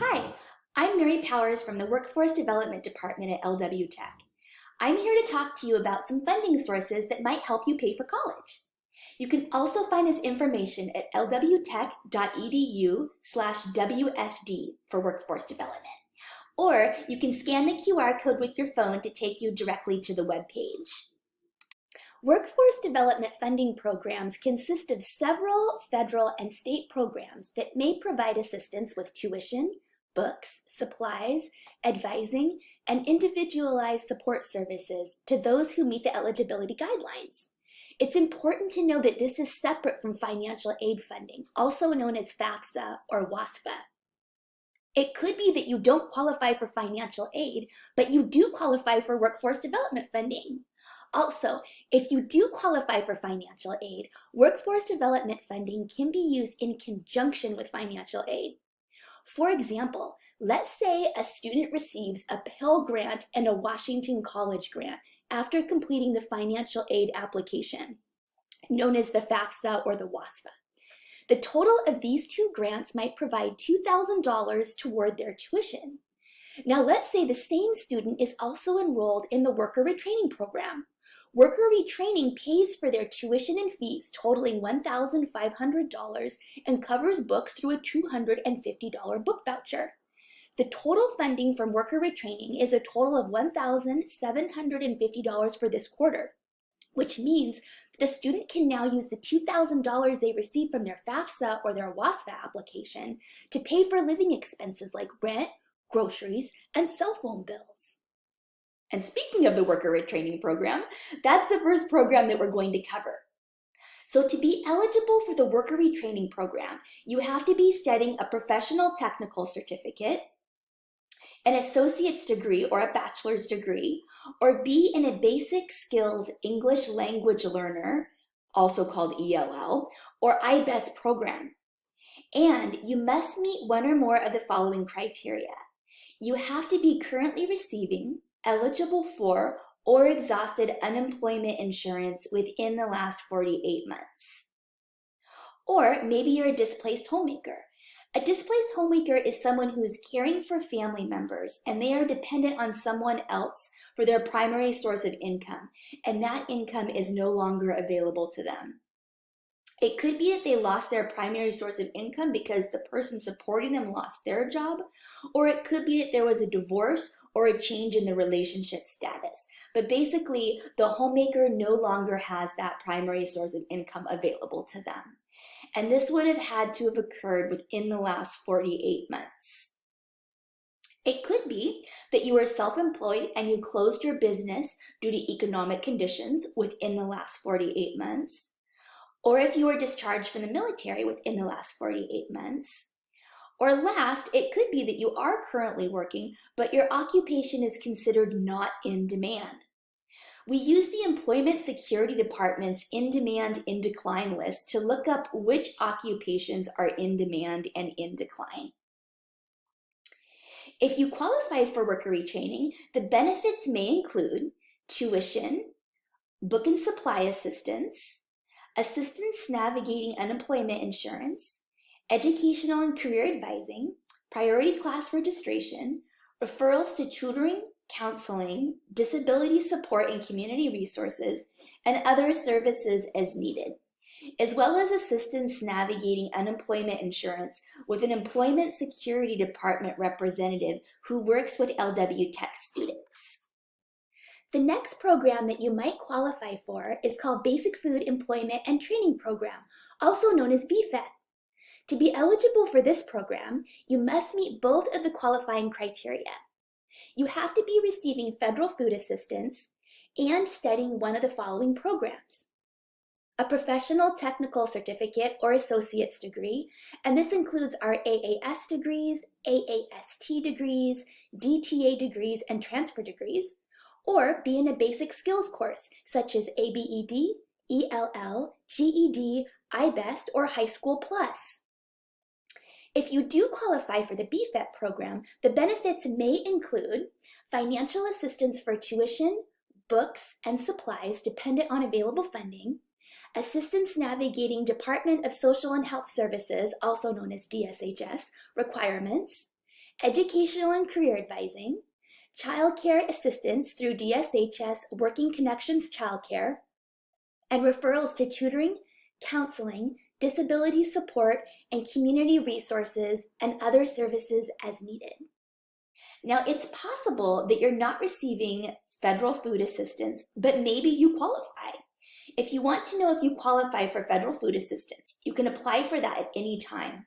Hi, I'm Mary Powers from the Workforce Development Department at LWTech. I'm here to talk to you about some funding sources that might help you pay for college. You can also find this information at LWTech.edu/WFD for workforce development. Or you can scan the QR code with your phone to take you directly to the webpage. Workforce development funding programs consist of several federal and state programs that may provide assistance with tuition, books, supplies, advising, and individualized support services to those who meet the eligibility guidelines. It's important to know that this is separate from financial aid funding, also known as FAFSA or WASFA. It could be that you don't qualify for financial aid, but you do qualify for workforce development funding. Also, if you do qualify for financial aid, workforce development funding can be used in conjunction with financial aid. For example, let's say a student receives a Pell Grant and a Washington College grant after completing the financial aid application, known as the FAFSA or the WASFA. The total of these two grants might provide $2,000 toward their tuition. Now let's say the same student is also enrolled in the worker retraining program. Worker retraining pays for their tuition and fees totaling $1,500 and covers books through a $250 book voucher. The total funding from worker retraining is a total of $1,750 for this quarter, which means the student can now use the $2,000 they receive from their FAFSA or their WASFA application to pay for living expenses like rent, groceries, and cell phone bills. And speaking of the worker retraining program, that's the first program that we're going to cover. So to be eligible for the worker retraining program, you have to be studying a professional technical certificate, an associate's degree or a bachelor's degree, or be in a basic skills English language learner, also called ELL, or IBEST program. And you must meet one or more of the following criteria. You have to be currently receiving, eligible for, or exhausted unemployment insurance within the last 48 months. Or maybe you're a displaced homemaker. A displaced homemaker is someone who is caring for family members and they are dependent on someone else for their primary source of income, and that income is no longer available to them. It could be that they lost their primary source of income because the person supporting them lost their job, or it could be that there was a divorce or a change in the relationship status. But basically, the homemaker no longer has that primary source of income available to them. And this would have had to have occurred within the last 48 months. It could be that you are self-employed and you closed your business due to economic conditions within the last 48 months. Or if you were discharged from the military within the last 48 months. Or last, it could be that you are currently working, but your occupation is considered not in demand. We use the Employment Security Department's in demand, in decline list to look up which occupations are in demand and in decline. If you qualify for worker retraining, the benefits may include tuition, book and supply assistance navigating unemployment insurance, educational and career advising, priority class registration, referrals to tutoring, counseling, disability support and community resources, and other services as needed, as well as assistance navigating unemployment insurance with an Employment Security Department representative who works with LWTech students. The next program that you might qualify for is called Basic Food Employment and Training Program, also known as Bfet. To be eligible for this program, you must meet both of the qualifying criteria. You have to be receiving federal food assistance and studying one of the following programs. A professional technical certificate or associate's degree, and this includes our AAS degrees, AAST degrees, DTA degrees, and transfer degrees, or be in a basic skills course such as ABED, ELL, GED, IBEST, or High School Plus. If you do qualify for the Bfet program, the benefits may include financial assistance for tuition, books, and supplies dependent on available funding, assistance navigating Department of Social and Health Services, also known as DSHS, requirements, educational and career advising, childcare assistance through DSHS Working Connections Childcare, and referrals to tutoring, counseling, disability support, and community resources and other services as needed. Now, it's possible that you're not receiving federal food assistance, but maybe you qualify. If you want to know if you qualify for federal food assistance, you can apply for that at any time.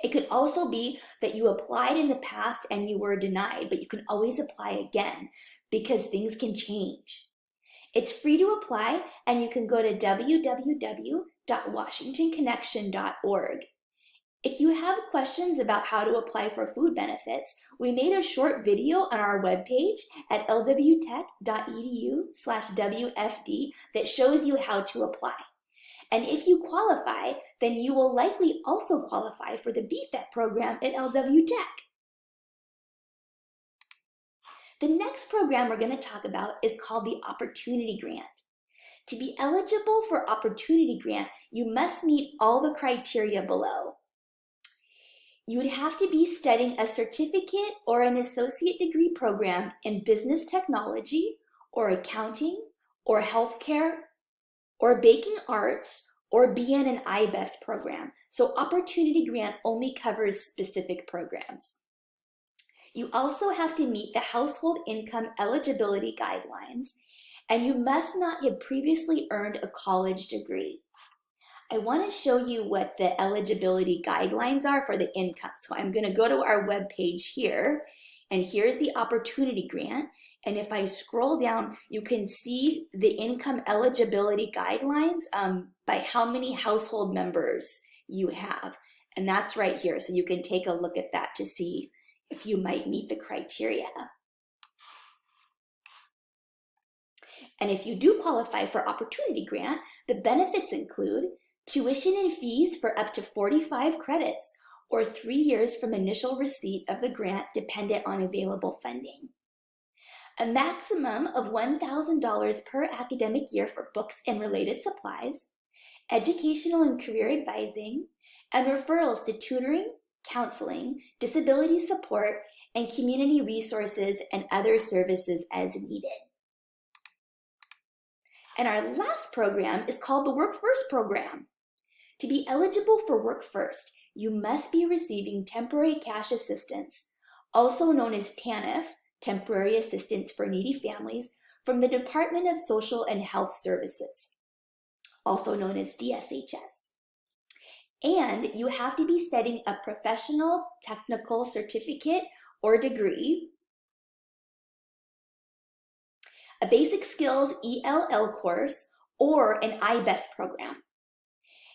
It could also be that you applied in the past and you were denied, but you can always apply again because things can change. It's free to apply, and you can go to www.washingtonconnection.org. If you have questions about how to apply for food benefits, we made a short video on our webpage at LWTech.edu/WFD that shows you how to apply. And if you qualify, then you will likely also qualify for the Bfet program at LWTech. The next program we're going to talk about is called the Opportunity Grant. To be eligible for Opportunity Grant, you must meet all the criteria below. You would have to be studying a certificate or an associate degree program in business technology or accounting or healthcare or baking arts or be in an IBEST program. So Opportunity Grant only covers specific programs. You also have to meet the household income eligibility guidelines, and you must not have previously earned a college degree. I want to show you what the eligibility guidelines are for the income. So I'm going to go to our webpage here, and here's the Opportunity Grant. And if I scroll down, you can see the income eligibility guidelines by how many household members you have. And that's right here. So you can take a look at that to see if you might meet the criteria. And if you do qualify for Opportunity Grant, the benefits include tuition and fees for up to 45 credits or 3 years from initial receipt of the grant dependent on available funding. A maximum of $1,000 per academic year for books and related supplies, educational and career advising, and referrals to tutoring, counseling, disability support, and community resources and other services as needed. And our last program is called the Work First program. To be eligible for Work First, you must be receiving temporary cash assistance, also known as TANF, Temporary Assistance for Needy Families, from the Department of Social and Health Services, also known as DSHS. And you have to be studying a professional technical certificate or degree, a basic skills ELL course, or an IBEST program.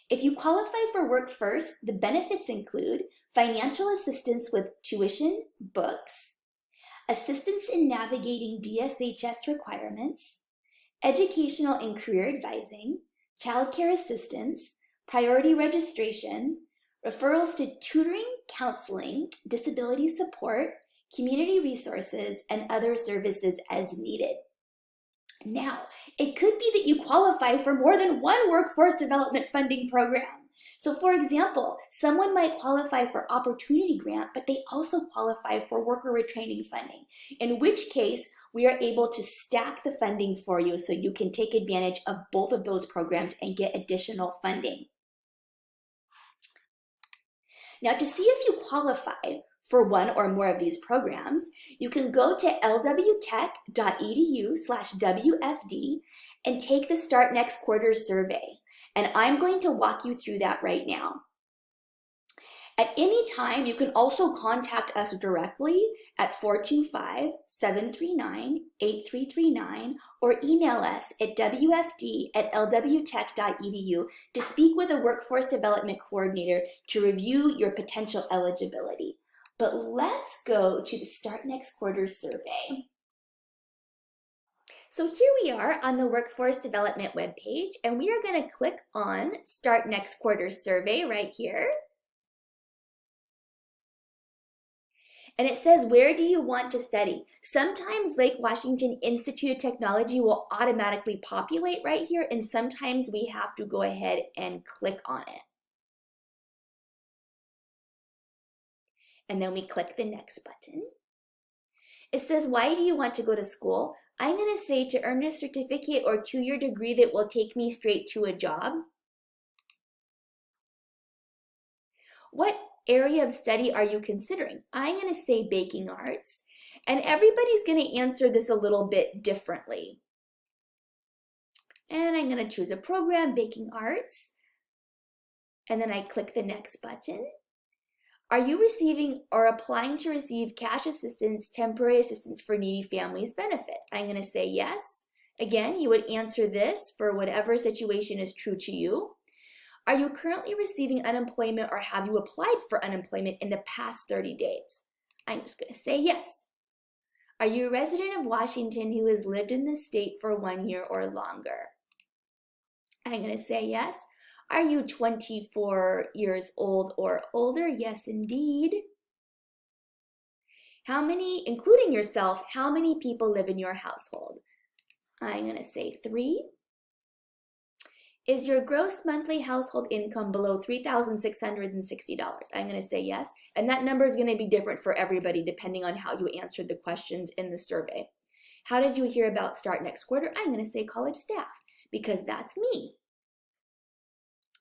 If you qualify for Work First, the benefits include financial assistance with tuition, books, assistance in navigating DSHS requirements, educational and career advising, childcare assistance, priority registration, referrals to tutoring, counseling, disability support, community resources, and other services as needed. Now, it could be that you qualify for more than one workforce development funding program. So for example, someone might qualify for Opportunity Grant, but they also qualify for worker retraining funding, in which case we are able to stack the funding for you so you can take advantage of both of those programs and get additional funding. Now, to see if you qualify for one or more of these programs, you can go to LWTech.edu/WFD and take the Start Next Quarter survey. And I'm going to walk you through that right now. At any time, you can also contact us directly at 425-739-8339 or email us at wfd@lwtech.edu to speak with a workforce development coordinator to review your potential eligibility. But let's go to the Start Next Quarter survey. So here we are on the Workforce Development webpage, and we are going to click on Start Next Quarter survey right here. And it says, where do you want to study? Sometimes Lake Washington Institute of Technology will automatically populate right here, and sometimes we have to go ahead and click on it. And then we click the next button. It says, why do you want to go to school? I'm going to say to earn a certificate or 2-year degree that will take me straight to a job. What area of study are you considering? I'm going to say baking arts. And everybody's going to answer this a little bit differently. And I'm going to choose a program, baking arts. And then I click the next button. Are you receiving or applying to receive cash assistance, temporary assistance for needy families benefits? I'm going to say yes. Again, you would answer this for whatever situation is true to you. Are you currently receiving unemployment or have you applied for unemployment in the past 30 days? I'm just going to say yes. Are you a resident of Washington who has lived in the state for 1 year or longer? I'm going to say yes. Are you 24 years old or older? Yes, indeed. How many, including yourself, how many people live in your household? I'm going to say 3. Is your gross monthly household income below $3,660? I'm going to say yes. And that number is going to be different for everybody depending on how you answered the questions in the survey. How did you hear about Start Next Quarter? I'm going to say college staff because that's me.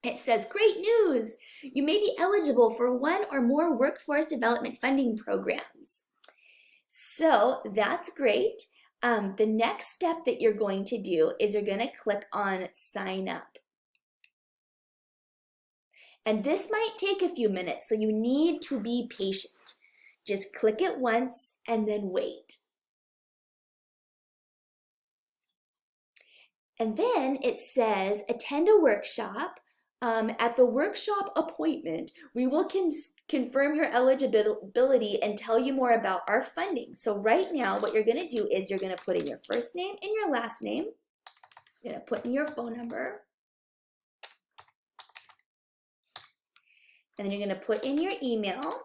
It says, great news! You may be eligible for 1 or more workforce development funding programs. So that's great. The next step that you're going to do is you're going to click on sign up. And this might take a few minutes, so you need to be patient. Just click it once and then wait. And then it says attend a workshop. At the workshop appointment, we will confirm your eligibility and tell you more about our funding. So right now, what you're going to do is you're going to put in your first name and your last name. You're going to put in your phone number. And then you're going to put in your email.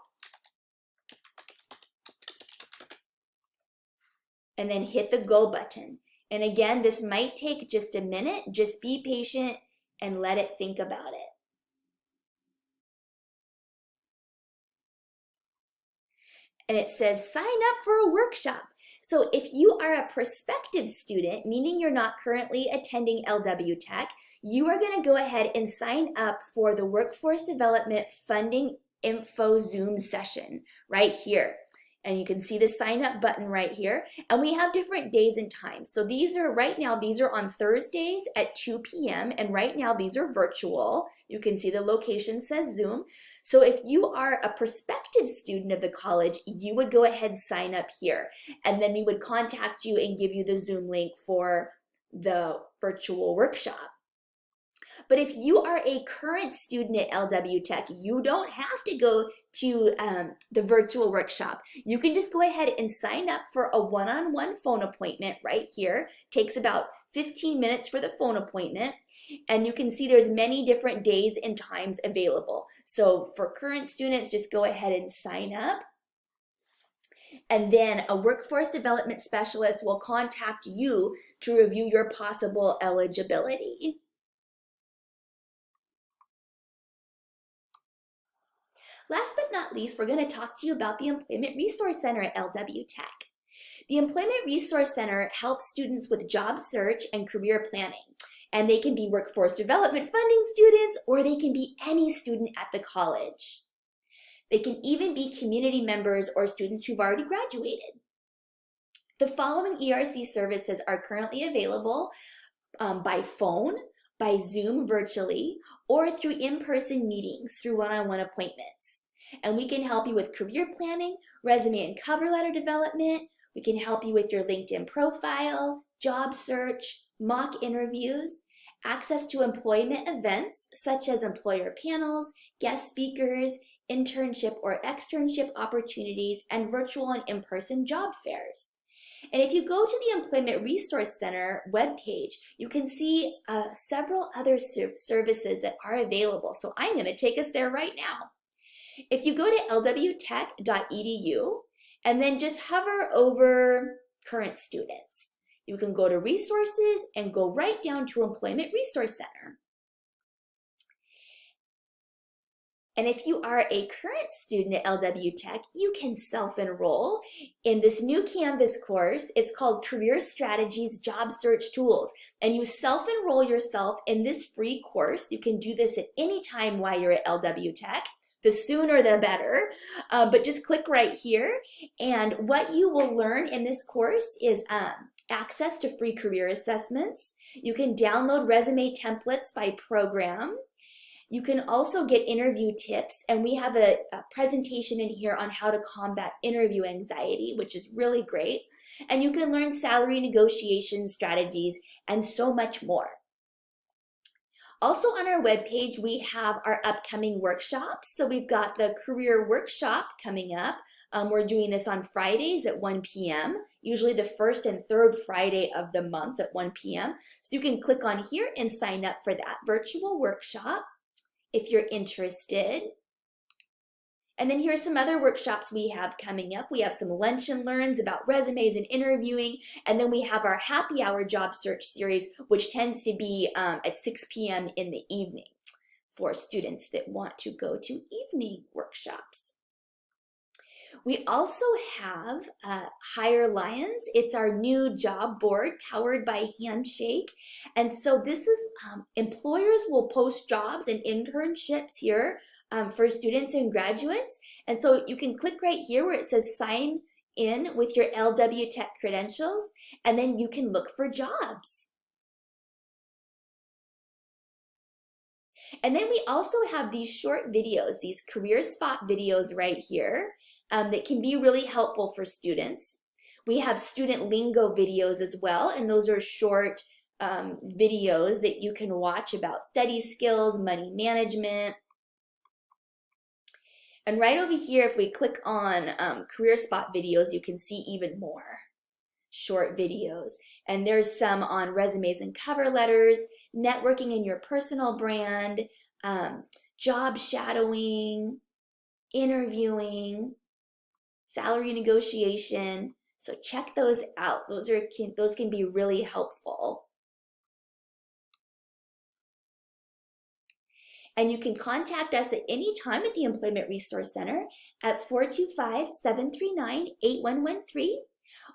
And then hit the go button. And again, this might take just a minute. Just be patient and let it think about it. And it says sign up for a workshop. So if you are a prospective student, meaning you're not currently attending LWTech, you are going to go ahead and sign up for the Workforce Development Funding Info Zoom session right here. And you can see the sign up button right here. And we have different days and times. So these are, right now, these are on Thursdays at 2 p.m. And right now, these are virtual. You can see the location says Zoom. So if you are a prospective student of the college, you would go ahead and sign up here. And then we would contact you and give you the Zoom link for the virtual workshop. But if you are a current student at LWTech, you don't have to go to the virtual workshop. You can just go ahead and sign up for a one-on-one phone appointment right here. Takes about 15 minutes for the phone appointment. And you can see there's many different days and times available. So for current students, just go ahead and sign up. And then a workforce development specialist will contact you to review your possible eligibility. Last but not least, we're going to talk to you about the Employment Resource Center at LWTech. The Employment Resource Center helps students with job search and career planning. And they can be workforce development funding students, or they can be any student at the college. They can even be community members or students who've already graduated. The following ERC services are currently available by phone, by Zoom virtually, or through in-person meetings through one-on-one appointments. And we can help you with career planning, resume and cover letter development. We can help you with your LinkedIn profile, job search, mock interviews, access to employment events such as employer panels, guest speakers, internship or externship opportunities, and virtual and in-person job fairs. And if you go to the Employment Resource Center webpage, you can see several other services that are available. So I'm going to take us there right now. If you go to LWTech.edu and then just hover over current students, you can go to resources and go right down to Employment Resource Center. And if you are a current student at LWTech, you can self-enroll in this new Canvas course. It's called Career Strategies Job Search Tools. And you self-enroll yourself in this free course. You can do this at any time while you're at LWTech. The sooner the better, but just click right here. And what you will learn in this course is access to free career assessments. You can download resume templates by program. You can also get interview tips, and we have a presentation in here on how to combat interview anxiety, which is really great. And you can learn salary negotiation strategies and so much more. Also on our webpage, we have our upcoming workshops. So we've got the career workshop coming up. We're doing this on Fridays at 1 p.m., usually the first and third Friday of the month at 1 p.m. So you can click on here and sign up for that virtual workshop if you're interested. And then here's some other workshops we have coming up. We have some lunch and learns about resumes and interviewing. And then we have our happy hour job search series, which tends to be at 6 p.m. in the evening for students that want to go to evening workshops. We also have Hire Lions. It's our new job board powered by Handshake. And so this is, employers will post jobs and internships here for students and graduates. And so you can click right here where it says sign in with your LWTech credentials, and then you can look for jobs. And then we also have these short videos, these career spot videos right here that can be really helpful for students. We have student lingo videos as well, and those are short videos that you can watch about study skills, money management. And right over here, if we click on career spot videos, you can see even more short videos. And there's some on resumes and cover letters, networking in your personal brand, job shadowing, interviewing, salary negotiation. So check those out. Those can be really helpful. And you can contact us at any time at the Employment Resource Center at 425-739-8113,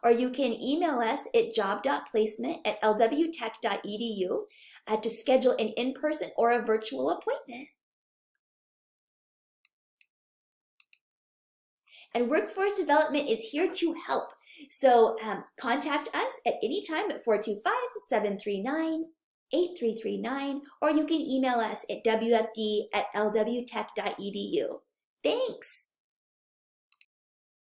or you can email us at job.placement@lwtech.edu to schedule an in-person or a virtual appointment. And workforce development is here to help. So contact us at any time at 425-739-8339, or you can email us at wfd@lwtech.edu. Thanks.